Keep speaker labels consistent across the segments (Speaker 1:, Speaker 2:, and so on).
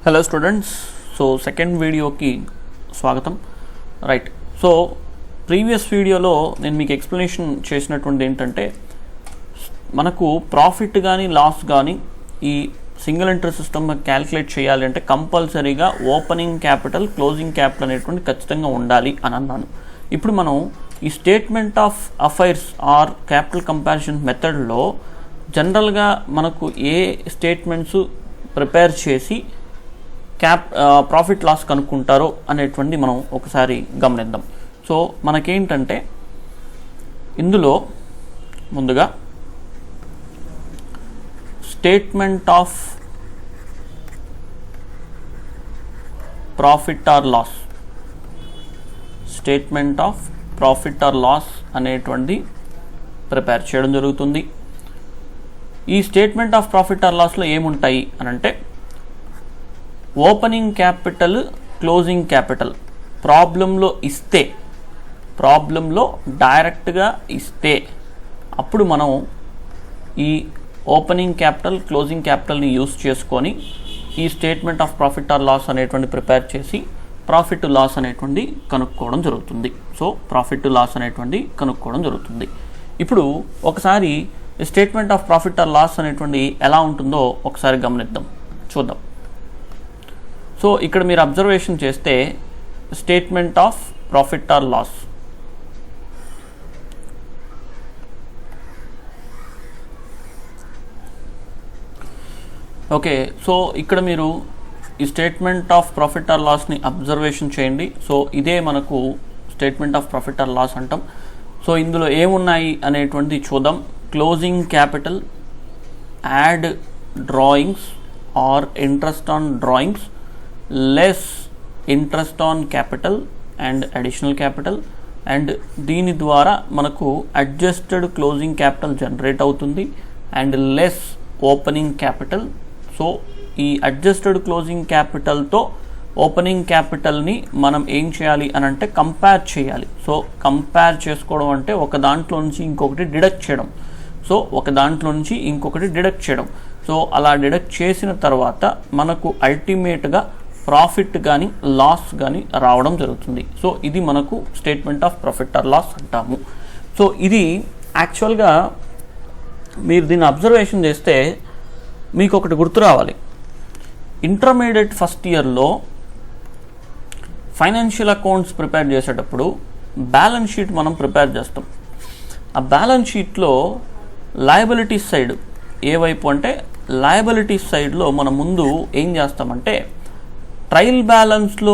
Speaker 1: Hello students, so second వీడియోకి స్వాగతం. Right, so previous వీడియోలో నేను మీకు ఎక్స్ప్లెనేషన్ చేసినటువంటి ఏంటంటే మనకు ప్రాఫిట్ కానీ లాస్ కానీ ఈ సింగిల్ ఎంట్రీ సిస్టమ్ క్యాలిక్యులేట్ చేయాలి అంటే కంపల్సరీగా ఓపెనింగ్ క్యాపిటల్, క్లోజింగ్ క్యాపిటల్ అనేటువంటి ఖచ్చితంగా ఉండాలి అని అన్నాను. ఇప్పుడు మనం ఈ statement of affairs or capital comparison మెథడ్లో జనరల్గా మనకు ఏ స్టేట్మెంట్స్ ప్రిపేర్ చేసి ప్రాఫిట్ లాస్ కనుక్కుంటారో అనేటువంటి మనం ఒకసారి గమనిద్దాం. సో మనకేంటంటే ఇందులో ముందుగా statement of profit or loss, statement of profit or loss అనేటువంటి ప్రిపేర్ చేయడం జరుగుతుంది. ఈ స్టేట్మెంట్ ఆఫ్ ప్రాఫిట్ ఆర్ లాస్లో ఏముంటాయి అని అంటే ఓపెనింగ్ క్యాపిటల్, క్లోజింగ్ క్యాపిటల్ ప్రాబ్లంలో ఇస్తే, ప్రాబ్లంలో డైరెక్ట్గా ఇస్తే అప్పుడు మనం ఈ ఓపెనింగ్ క్యాపిటల్, క్లోజింగ్ క్యాపిటల్ని యూస్ చేసుకొని ఈ statement of profit or loss అనేటువంటి ప్రిపేర్ చేసి ప్రాఫిట్ లాస్ అనేటువంటి కనుక్కోవడం జరుగుతుంది. సో ప్రాఫిట్ లాస్ అనేటువంటి కనుక్కోవడం జరుగుతుంది. ఇప్పుడు ఒకసారి statement of profit or loss అనేటువంటి ఎలా ఉంటుందో ఒకసారి గమనిద్దాం, చూద్దాం. సో ఇక్కడ మీరు అబ్జర్వేషన్ చేస్తే statement of profit or loss, okay. So ఇక్కడ మీరు ఈ స్టేట్మెంట్ ఆఫ్ ప్రాఫిట్ ఆర్ లాస్ని అబ్జర్వేషన్ చేయండి. సో ఇదే మనకు statement of profit or loss అంటాం. సో ఇందులో ఏమున్నాయి అనేటువంటిది చూద్దాం. Closing capital, add drawings or interest on drawings, less interest on capital and additional capital, and దీని ద్వారా మనకు అడ్జస్టెడ్ క్లోజింగ్ క్యాపిటల్ జనరేట్ అవుతుంది and less opening capital. So ఈ అడ్జస్టెడ్ క్లోజింగ్ క్యాపిటల్తో ఓపెనింగ్ క్యాపిటల్ని మనం ఏం చేయాలి అని అంటే కంపేర్ చేయాలి. సో కంపేర్ చేసుకోవడం అంటే ఒక దాంట్లో నుంచి ఇంకొకటి డిడక్ట్ చేయడం. సో ఒక దాంట్లో నుంచి ఇంకొకటి డిడక్ట్ చేయడం. సో అలా డిడక్ట్ చేసిన తర్వాత మనకు అల్టిమేట్గా ప్రాఫిట్ కానీ లాస్ కానీ రావడం జరుగుతుంది. సో ఇది మనకు statement of profit or loss అంటాము. సో ఇది యాక్చువల్గా మీరు దీన్ని అబ్జర్వేషన్ చేస్తే మీకు ఒకటి గుర్తు రావాలి. ఇంటర్మీడియట్ ఫస్ట్ ఇయర్లో ఫైనాన్షియల్ అకౌంట్స్ ప్రిపేర్ చేసేటప్పుడు బ్యాలెన్స్ షీట్ మనం ప్రిపేర్ చేస్తాం. ఆ బ్యాలెన్స్ షీట్లో లయబిలిటీస్ సైడ్ ఏ వైపు అంటే లయబిలిటీస్ సైడ్లో మనం ముందు ఏం చేస్తామంటే ట్రయల్ బ్యాలెన్స్లో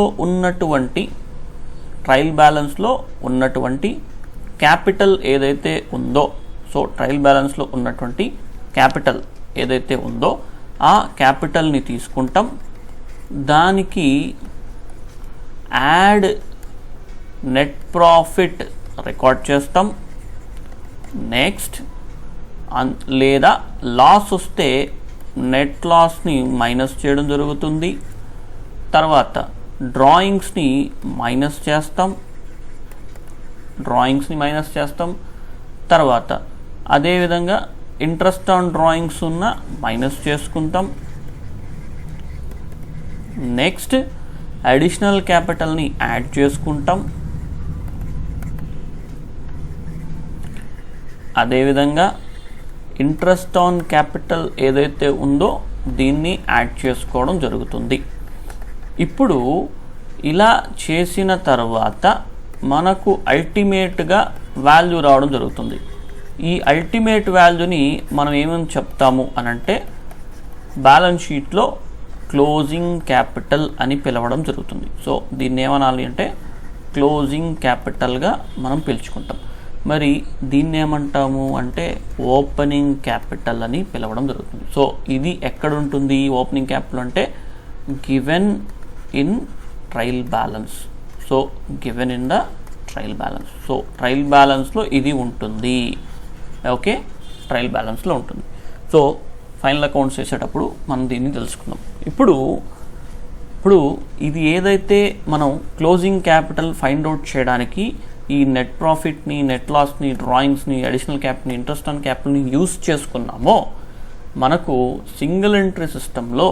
Speaker 1: ఉన్నటువంటి క్యాపిటల్ ఏదైతే ఉందో, సో ట్రయల్ బ్యాలెన్స్లో ఉన్నటువంటి క్యాపిటల్ ఏదైతే ఉందో ఆ క్యాపిటల్ని తీసుకుంటాం, దానికి యాడ్ నెట్ ప్రాఫిట్ రికార్డ్ చేస్తాం. నెక్స్ట్ లేదా లాస్ వస్తే నెట్ లాస్ని మైనస్ చేయడం జరుగుతుంది. తర్వాత డ్రాయింగ్స్ని మైనస్ చేస్తాం. తర్వాత అదేవిధంగా ఇంట్రెస్ట్ ఆన్ డ్రాయింగ్స్ ఉన్న మైనస్ చేసుకుంటాం. నెక్స్ట్ అడిషనల్ క్యాపిటల్ని యాడ్ చేసుకుంటాం. అదేవిధంగా ఇంట్రెస్ట్ ఆన్ క్యాపిటల్ ఏదైతే ఉందో దీన్ని యాడ్ చేసుకోవడం జరుగుతుంది. ఇప్పుడు ఇలా చేసిన తర్వాత మనకు అల్టిమేట్గా వాల్యూ రావడం జరుగుతుంది. ఈ అల్టిమేట్ వాల్యూని మనం ఏమని చెప్తాము అనంటే బ్యాలెన్స్ షీట్లో క్లోజింగ్ క్యాపిటల్ అని పిలవడం జరుగుతుంది. సో దీన్ని ఏమనాలి అంటే క్లోజింగ్ క్యాపిటల్గా మనం పిలుచుకుంటాం. మరి దీన్ని ఏమంటాము అంటే ఓపెనింగ్ క్యాపిటల్ అని పిలవడం జరుగుతుంది. సో ఇది ఎక్కడ ఉంటుంది ఓపెనింగ్ క్యాపిటల్ అంటే given in trial balance. So given in the trial balance. So trial బ్యాలెన్స్లో ఇది ఉంటుంది, ఓకే, ట్రయల్ బ్యాలెన్స్లో ఉంటుంది. సో ఫైనల్ అకౌంట్స్ చేసేటప్పుడు మనం దీన్ని తెలుసుకుందాం. ఇప్పుడు ఇది ఏదైతే మనం క్లోజింగ్ క్యాపిటల్ ఫైండ్ అవుట్ చేయడానికి ఈ నెట్ ప్రాఫిట్ని, నెట్ లాస్ని, డ్రాయింగ్స్ని, అడిషనల్ క్యాపిటల్ని, ఇంట్రెస్ట్ ఆన్ క్యాపిటల్ని యూస్ చేసుకున్నామో మనకు సింగిల్ ఎంట్రీ సిస్టంలో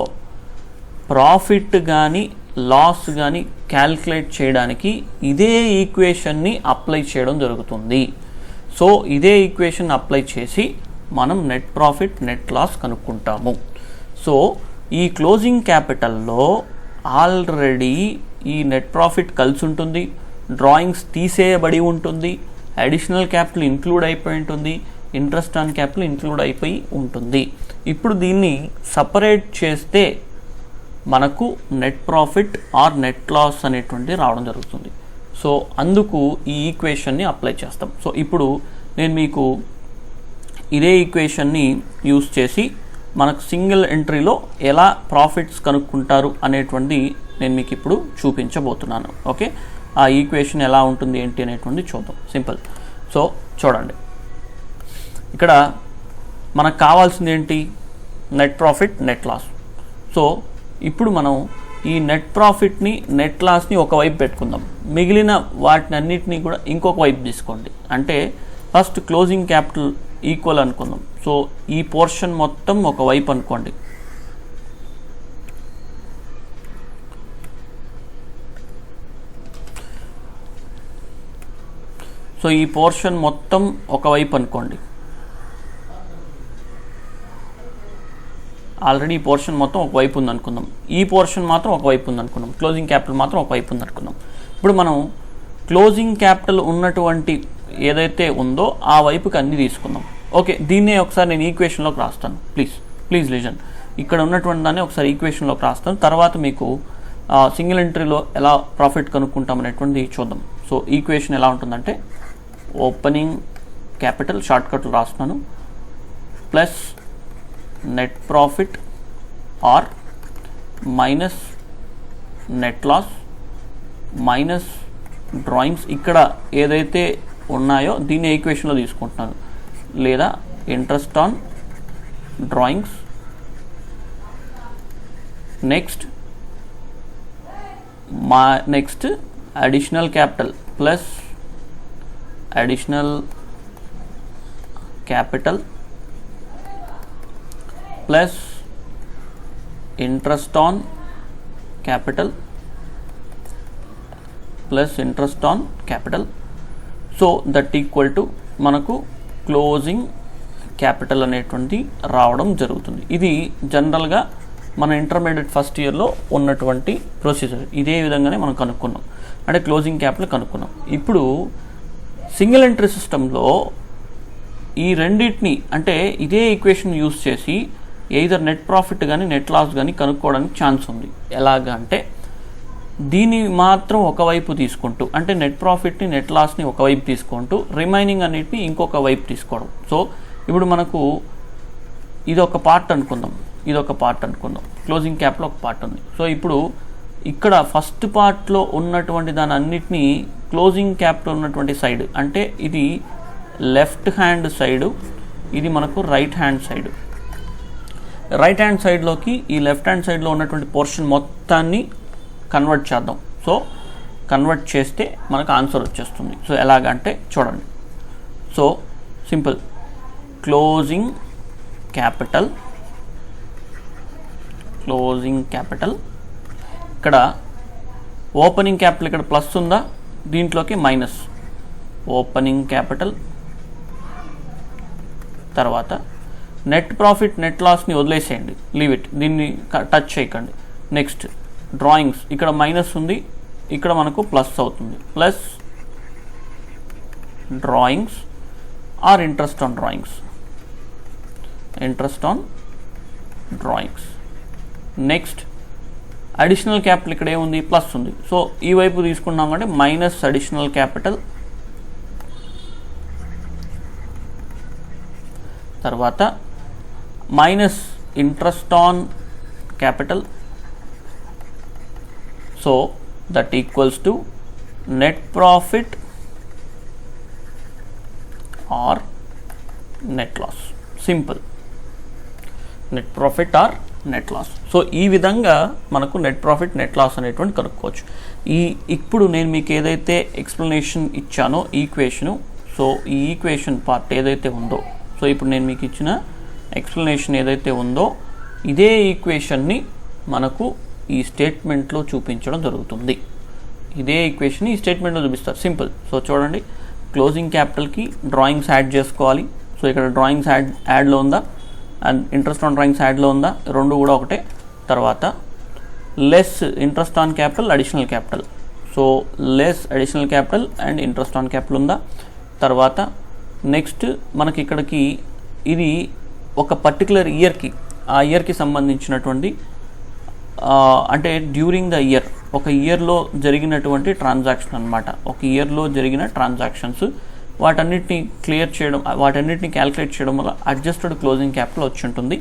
Speaker 1: ప్రాఫిట్ కానీ లాస్ కానీ క్యాల్కులేట్ చేయడానికి ఇదే ఈక్వేషన్ని అప్లై చేయడం జరుగుతుంది. సో ఇదే ఈక్వేషన్ అప్లై చేసి మనం నెట్ ప్రాఫిట్ నెట్ లాస్ కనుక్కుంటాము. సో ఈ క్లోజింగ్ క్యాపిటల్లో ఆల్రెడీ ఈ నెట్ ప్రాఫిట్ కలిసి ఉంటుంది, డ్రాయింగ్స్ తీసేయబడి ఉంటుంది, అడిషనల్ క్యాపిటల్ ఇంక్లూడ్ అయిపోయి ఉంటుంది, ఇంట్రెస్ట్ ఆన్ క్యాపిటల్ ఇంక్లూడ్ అయిపోయి ఉంటుంది. ఇప్పుడు దీన్ని సపరేట్ చేస్తే మనకు net profit or net loss అనేటువంటిది రావడం జరుగుతుంది. సో అందుకు ఈ ఈక్వేషన్ని అప్లై చేస్తాం. సో ఇప్పుడు నేను మీకు ఇదే ఈక్వేషన్ని యూస్ చేసి మనకు సింగిల్ ఎంట్రీలో ఎలా ప్రాఫిట్స్ కనుక్కుంటారు అనేటువంటి నేను మీకు ఇప్పుడు చూపించబోతున్నాను. ఓకే, ఆ ఈక్వేషన్ ఎలా ఉంటుంది ఏంటి అనేటువంటి చూద్దాం. సింపుల్. సో చూడండి, ఇక్కడ మనకు కావాల్సింది ఏంటి? Net profit net loss. So ఇప్పుడు మనం ఈ నెట్ ప్రాఫిట్ని నెట్ లాస్ని ఒకవైపు పెట్టుకుందాం, మిగిలిన వాటిని అన్నిటినీ కూడా ఇంకొక వైపు తీసుకోండి. అంటే ఫస్ట్ క్లోజింగ్ క్యాపిటల్ ఈక్వల్ అనుకుందాం. సో ఈ పోర్షన్ మొత్తం ఒకవైపు అనుకోండి. సో ఈ పోర్షన్ మొత్తం ఒకవైపు అనుకోండి. ఆల్రెడీ ఈ పోర్షన్ మొత్తం ఒకవైపు ఉంది అనుకుందాం, ఈ పోర్షన్ మాత్రం ఒకవైపు ఉంది అనుకుందాం, క్లోజింగ్ క్యాపిటల్ మాత్రం ఒకవైపు ఉంది అనుకుందాం. ఇప్పుడు మనం క్లోజింగ్ క్యాపిటల్ ఉన్నటువంటి ఏదైతే ఉందో ఆ వైపుకి అన్ని తీసుకుందాం. ఓకే, దీన్నే ఒకసారి నేను ఈక్వేషన్లోకి రాస్తాను. Please listen. ఇక్కడ ఉన్నటువంటి దాన్ని ఒకసారి ఈక్వేషన్లోకి రాస్తాను, తర్వాత మీకు సింగిల్ ఎంట్రీలో ఎలా ప్రాఫిట్ కనుక్కుంటాం అనేటువంటిది చూద్దాం. సో ఈక్వేషన్ ఎలా ఉంటుందంటే, ఓపెనింగ్ క్యాపిటల్ షార్ట్కట్లు రాస్తున్నాను, plus net profit or minus net loss minus drawings. ఇక్కడ ఏదైతే ఉన్నాయో దీన్ని ఈక్వేషన్లో తీసుకుంటున్నాను, లేదా interest on drawings. Next additional capital plus additional capital plus interest on capital plus interest on capital. So that equal to మనకు క్లోజింగ్ క్యాపిటల్ అనేటువంటి రావడం జరుగుతుంది. ఇది జనరల్గా మన ఇంటర్మీడియట్ ఫస్ట్ ఇయర్లో ఉన్నటువంటి ప్రొసీజర్. ఇదే విధంగానే మనం కనుక్కున్నాం, అంటే క్లోజింగ్ క్యాపిటల్ కనుక్కున్నాం. ఇప్పుడు సింగిల్ ఎంట్రీ సిస్టంలో ఈ రెండింటిని, అంటే ఇదే ఈక్వేషన్ యూస్ చేసి ఎయిదర్ నెట్ ప్రాఫిట్ కానీ నెట్ లాస్ కానీ కనుక్కోవడానికి ఛాన్స్ ఉంది. ఎలాగా అంటే, దీన్ని మాత్రం ఒకవైపు తీసుకుంటూ, అంటే నెట్ ప్రాఫిట్ని నెట్ లాస్ని ఒకవైపు తీసుకుంటూ రిమైనింగ్ అన్నిటిని ఇంకొక వైపు తీసుకోవడం. సో ఇప్పుడు మనకు ఇదొక పార్ట్ అనుకుందాం, క్లోజింగ్ క్యాప్లో ఒక పార్ట్ ఉంది. సో ఇప్పుడు ఇక్కడ ఫస్ట్ పార్ట్లో ఉన్నటువంటి దాని అన్నిటినీ క్లోజింగ్ క్యాప్లో ఉన్నటువంటి సైడ్, అంటే ఇది లెఫ్ట్ హ్యాండ్ సైడు, ఇది మనకు right hand side. Right hand సైడ్లోకి ఈ లెఫ్ట్ హ్యాండ్ సైడ్లో ఉన్నటువంటి పోర్షన్ మొత్తాన్ని కన్వర్ట్ చేద్దాం. సో కన్వర్ట్ చేస్తే మనకు ఆన్సర్ వచ్చేస్తుంది. సో ఎలాగంటే చూడండి, సో సింపుల్. క్లోజింగ్ క్యాపిటల్ ఇక్కడ ఓపెనింగ్ క్యాపిటల్ ఇక్కడ ప్లస్ ఉందా, దీంట్లోకి మైనస్. ఓపెనింగ్ క్యాపిటల్ తర్వాత నెట్ ప్రాఫిట్ నెట్ లాస్ని వదిలేసేయండి, లీవ్ ఇట్, దీన్ని టచ్ చేయకండి. నెక్స్ట్ డ్రాయింగ్స్, ఇక్కడ మైనస్ ఉంది, ఇక్కడ మనకు ప్లస్ అవుతుంది, plus drawings or interest on drawings. Next additional capital ఇక్కడ ఏముంది, ప్లస్ ఉంది. సో ఈ వైపు తీసుకున్నామంటే మైనస్ అడిషనల్ క్యాపిటల్, తర్వాత minus interest on capital. So that equals to net profit or net loss. Simple, net profit or net loss. So ఈ విధంగా మనకు నెట్ ప్రాఫిట్ నెట్ లాస్ అనేటువంటి కనుక్కోవచ్చు. ఇప్పుడు నేను మీకు ఏదైతే ఎక్స్ప్లెనేషన్ ఇచ్చానో ఈక్వేషను, సో ఈ ఈక్వేషన్ పార్ట్ ఏదైతే ఉందో, సో ఇప్పుడు నేను మీకు ఇచ్చిన ఎక్స్ప్లెనేషన్ ఏదైతే ఉందో ఇదే ఈక్వేషన్ని మనకు ఈ స్టేట్మెంట్లో చూపించడం జరుగుతుంది. ఇదే ఈక్వేషన్ ఈ స్టేట్మెంట్లో చూపిస్తారు, సింపుల్. సో చూడండి, క్లోజింగ్ క్యాపిటల్కి డ్రాయింగ్స్ యాడ్ చేసుకోవాలి. సో ఇక్కడ డ్రాయింగ్స్ యాడ్లో ఉందా అండ్ ఇంట్రెస్ట్ ఆన్ డ్రాయింగ్స్ యాడ్లో ఉందా, రెండు కూడా ఒకటే. తర్వాత less interest on capital additional capital, so less additional capital and interest on capital ఉందా. తర్వాత నెక్స్ట్ మనకి ఇక్కడికి ఇది ఒక పర్టికులర్ ఇయర్కి, ఆ ఇయర్కి సంబంధించినటువంటి అంటే డ్యూరింగ్ ద ఇయర్, ఒక ఇయర్లో జరిగినటువంటి ట్రాన్సాక్షన్ అనమాట. ఒక ఇయర్లో జరిగిన ట్రాన్సాక్షన్స్ వాటన్నిటిని క్లియర్ చేయడం, వాటన్నిటిని క్యాలిక్యులేట్ చేయడం వల్ల అడ్జస్టెడ్ క్లోజింగ్ క్యాపిటల్ వచ్చి ఉంటుంది.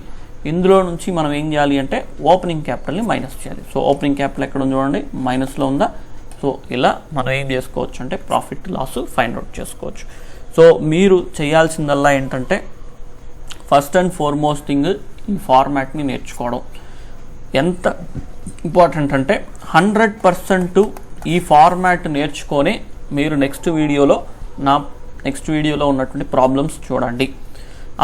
Speaker 1: ఇందులో నుంచి మనం ఏం చేయాలి అంటే ఓపెనింగ్ క్యాపిటల్ని మైనస్ చేయాలి. సో ఓపెనింగ్ క్యాపిటల్ ఎక్కడ ఉంది చూడండి, మైనస్లో ఉందా. సో ఇలా మనం ఏం చేసుకోవచ్చు అంటే ప్రాఫిట్ లాస్ ఫైండ్ అవుట్ చేసుకోవచ్చు. సో మీరు చేయాల్సిందల్లా ఏంటంటే ఫస్ట్ అండ్ ఫార్మోస్ట్ థింగ్ ఈ ఫార్మాట్ని నేర్చుకోవడం. ఎంత ఇంపార్టెంట్ అంటే 100% ఈ ఫార్మాట్ నేర్చుకొని మీరు నెక్స్ట్ వీడియోలో ఉన్నటువంటి ప్రాబ్లమ్స్ చూడండి,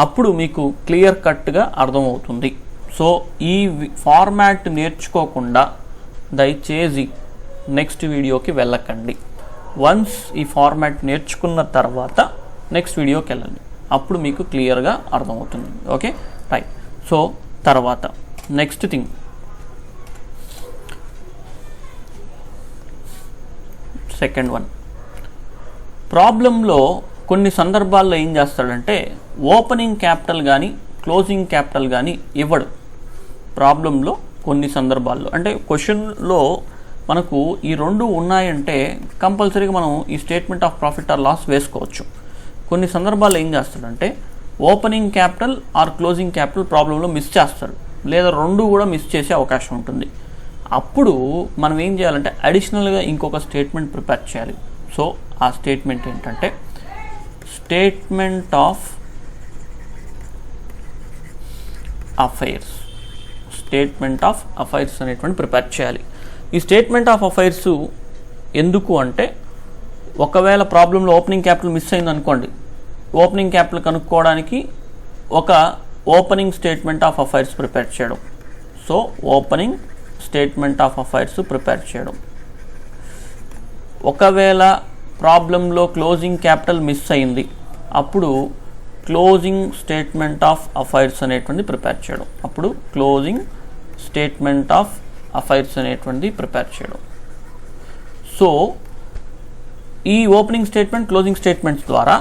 Speaker 1: అప్పుడు మీకు క్లియర్ కట్గా అర్థమవుతుంది. సో ఈ ఫార్మాట్ నేర్చుకోకుండా దయచేసి నెక్స్ట్ వీడియోకి వెళ్ళకండి. వన్స్ ఈ ఫార్మాట్ నేర్చుకున్న తర్వాత నెక్స్ట్ వీడియోకి వెళ్ళండి, అప్పుడు మీకు క్లియర్గా అర్థమవుతుంది. Okay right. సో తర్వాత నెక్స్ట్ థింగ్, సెకండ్ వన్, ప్రాబ్లంలో కొన్ని సందర్భాల్లో ఏం చేస్తాడంటే ఓపెనింగ్ క్యాపిటల్ కానీ క్లోజింగ్ క్యాపిటల్ కానీ ఇవ్వడు. ప్రాబ్లంలో కొన్ని సందర్భాల్లో అంటే క్వశ్చన్లో మనకు ఈ రెండు ఉన్నాయంటే కంపల్సరీగా మనం ఈ statement of profit or loss వేసుకోవచ్చు. కొన్ని సందర్భాల్లో ఏం చేస్తాడంటే opening capital or closing capital ప్రాబ్లంలో మిస్ చేస్తాడు, లేదా రెండు కూడా మిస్ చేసే అవకాశం ఉంటుంది. అప్పుడు మనం ఏం చేయాలంటే అడిషనల్గా ఇంకొక స్టేట్మెంట్ ప్రిపేర్ చేయాలి. సో ఆ స్టేట్మెంట్ ఏంటంటే statement of affairs, statement of affairs అనేటువంటి ప్రిపేర్ చేయాలి. ఈ స్టేట్మెంట్ ఆఫ్ అఫైర్స్ ఎందుకు అంటే ఒకవేళ ప్రాబ్లంలో ఓపెనింగ్ క్యాపిటల్ మిస్ అయింది అనుకోండి, ఓపెనింగ్ క్యాపిటల్ కనుక్కోవడానికి ఒక opening statement of affairs prepare చేయడం. So opening statement of affairs prepare చేయడం. ఒకవేళ ప్రాబ్లంలో క్లోజింగ్ క్యాపిటల్ మిస్ అయింది, అప్పుడు క్లోజింగ్ స్టేట్మెంట్ ఆఫ్ అఫైర్స్ అనేటువంటి ప్రిపేర్ చేయడం. అప్పుడు క్లోజింగ్ స్టేట్మెంట్ ఆఫ్ అఫైర్స్ అనేటువంటి ప్రిపేర్ చేయడం. సో ఈ ఓపెనింగ్ స్టేట్మెంట్ క్లోజింగ్ స్టేట్మెంట్స్ ద్వారా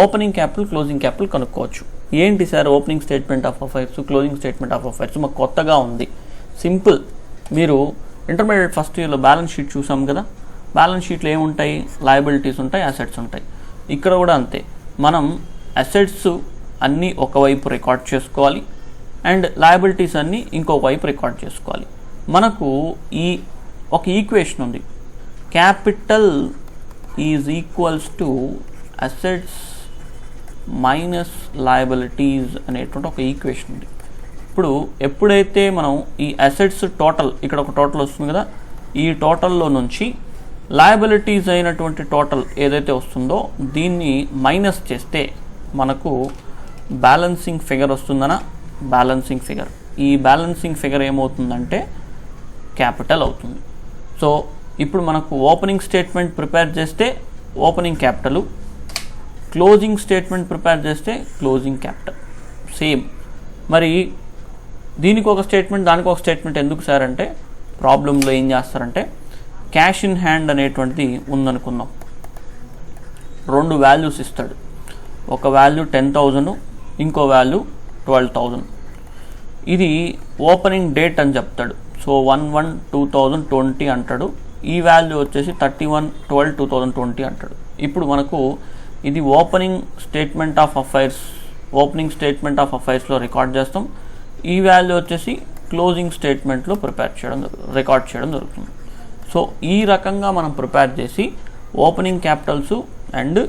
Speaker 1: ఓపెనింగ్ క్యాపిటల్ క్లోజింగ్ క్యాపిటల్ కనుక్కోవచ్చు. ఏంటి sir opening statement of affairs closing statement of affairs మాకు కొత్తగా ఉంది. సింపుల్, మీరు ఇంటర్మీడియట్ ఫస్ట్ ఇయర్లో బ్యాలెన్స్ షీట్ చూసాం కదా, బ్యాలెన్స్ షీట్లో ఏముంటాయి, లయబిలిటీస్ ఉంటాయి, అసెట్స్ ఉంటాయి. ఇక్కడ కూడా అంతే, మనం అసెట్స్ అన్నీ ఒకవైపు రికార్డ్ చేసుకోవాలి అండ్ లయబిలిటీస్ అన్నీ ఇంకొక వైపు రికార్డ్ చేసుకోవాలి. మనకు ఈ ఒక ఈక్వేషన్ ఉంది, capital is equals to assets minus liabilities అనేటువంటి ఒక ఈక్వేషన్ ఉంది. ఇప్పుడు ఎప్పుడైతే మనం ఈ అసెట్స్ టోటల్, ఇక్కడ ఒక టోటల్ వస్తుంది కదా, ఈ టోటల్లో నుంచి లయబిలిటీస్ అయినటువంటి టోటల్ ఏదైతే వస్తుందో దీన్ని మైనస్ చేస్తే మనకు బ్యాలెన్సింగ్ ఫిగర్ వస్తుందనా, బ్యాలెన్సింగ్ ఫిగర్. ఈ బ్యాలెన్సింగ్ ఫిగర్ ఏమవుతుందంటే క్యాపిటల్ అవుతుంది. సో ఇప్పుడు మనకు ఓపెనింగ్ స్టేట్మెంట్ ప్రిపేర్ చేస్తే opening capital, closing statement prepare చేస్తే క్లోజింగ్ క్యాపిటల్ సేమ్. మరి దీనికి ఒక స్టేట్మెంట్ దానికి ఒక స్టేట్మెంట్ ఎందుకు సార్ అంటే ప్రాబ్లంలో ఏం చేస్తారంటే క్యాష్ ఇన్ హ్యాండ్ అనేటువంటిది ఉందనుకుందాం, రెండు వాల్యూస్ ఇస్తాడు. ఒక వాల్యూ 10,000, ఇంకో వాల్యూ 12,000. ఇది ఓపెనింగ్ డేట్ అని చెప్తాడు. సో 1/1/2020 అంటాడు. ఈ వాల్యూ వచ్చేసి 31/12/2020 అంటాడు. ఇప్పుడు మనకు ఇది opening statement of affairs, opening statement of అఫైర్స్లో రికార్డ్ చేస్తాం. ఈ వాల్యూ వచ్చేసి క్లోజింగ్ స్టేట్మెంట్లో రికార్డ్ చేయడం జరుగుతుంది. సో ఈ రకంగా మనం ప్రిపేర్ చేసి opening capitals and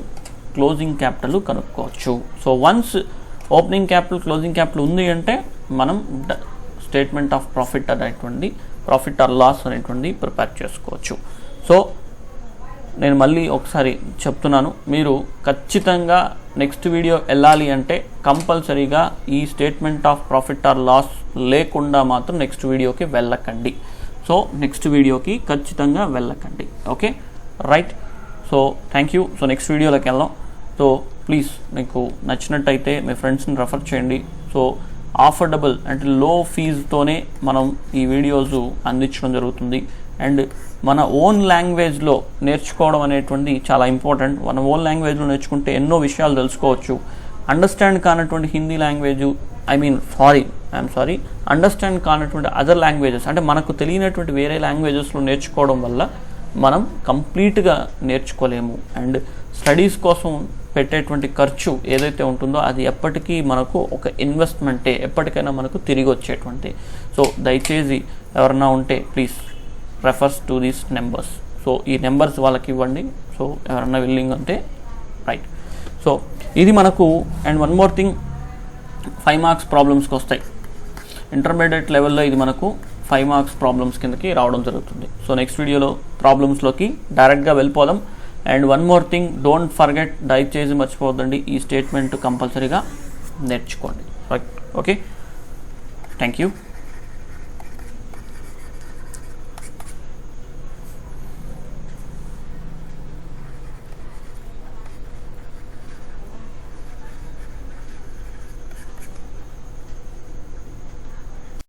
Speaker 1: closing capital కనుక్కోవచ్చు. So once opening capital closing capital ఉంది అంటే మనం స్టేట్మెంట్ ఆఫ్ ప్రాఫిట్ అనేటువంటి ప్రాఫిట్ ఆర్ లాస్ అనేటువంటి ప్రిపేర్ చేసుకోవచ్చు. సో నేను మళ్ళీ ఒకసారి చెప్తున్నాను, మీరు ఖచ్చితంగా నెక్స్ట్ వీడియో వెళ్ళాలి అంటే కంపల్సరీగా ఈ statement of profit or loss లేకుండా మాత్రం నెక్స్ట్ వీడియోకి వెళ్ళకండి. సో నెక్స్ట్ వీడియోకి ఖచ్చితంగా వెళ్ళకండి. Okay right. So thank you. So next వీడియోలోకి వెళ్దాం. సో ప్లీజ్ మీకు నచ్చినట్టయితే మీ ఫ్రెండ్స్ని రెఫర్ చేయండి. సో ఆఫర్డబుల్ అంటే లో ఫీజుతోనే మనం ఈ వీడియోస్ అందించడం జరుగుతుంది. అండ్ మన ఓన్ లాంగ్వేజ్లో నేర్చుకోవడం అనేటువంటిది చాలా ఇంపార్టెంట్. మన ఓన్ లాంగ్వేజ్లో నేర్చుకుంటే ఎన్నో విషయాలు తెలుసుకోవచ్చు. అండర్స్టాండ్ కానటువంటి Hindi language I'm sorry understand కానటువంటి అదర్ లాంగ్వేజెస్ అంటే మనకు తెలియనటువంటి వేరే లాంగ్వేజెస్లో నేర్చుకోవడం వల్ల మనం కంప్లీట్గా నేర్చుకోలేము. అండ్ స్టడీస్ కోసం పెట్టేటువంటి ఖర్చు ఏదైతే ఉంటుందో అది ఎప్పటికీ మనకు ఒక ఇన్వెస్ట్మెంటే, ఎప్పటికైనా మనకు తిరిగి వచ్చేటువంటి. సో దయచేసి ఎవరన్నా ఉంటే please refers to these numbers. So ఈ నెంబర్స్ వాళ్ళకి ఇవ్వండి. సో ఎవరన్నా విల్లింగ్ అంటే రైట్. సో ఇది మనకు. And one more thing, 5 marks ప్రాబ్లమ్స్కి వస్తాయి. ఇంటర్మీడియట్ లెవెల్లో ఇది మనకు 5 మార్క్స్ ప్రాబ్లమ్స్ కిందకి రావడం జరుగుతుంది. సో నెక్స్ట్ వీడియోలో ప్రాబ్లమ్స్లోకి డైరెక్ట్గా వెళ్ళిపోదాం. And one more thing, don't forget, దయచేసి మర్చిపోవద్దండి, ఈ స్టేట్మెంట్ కంపల్సరీగా నేర్చుకోండి. రైట్. Okay thank you.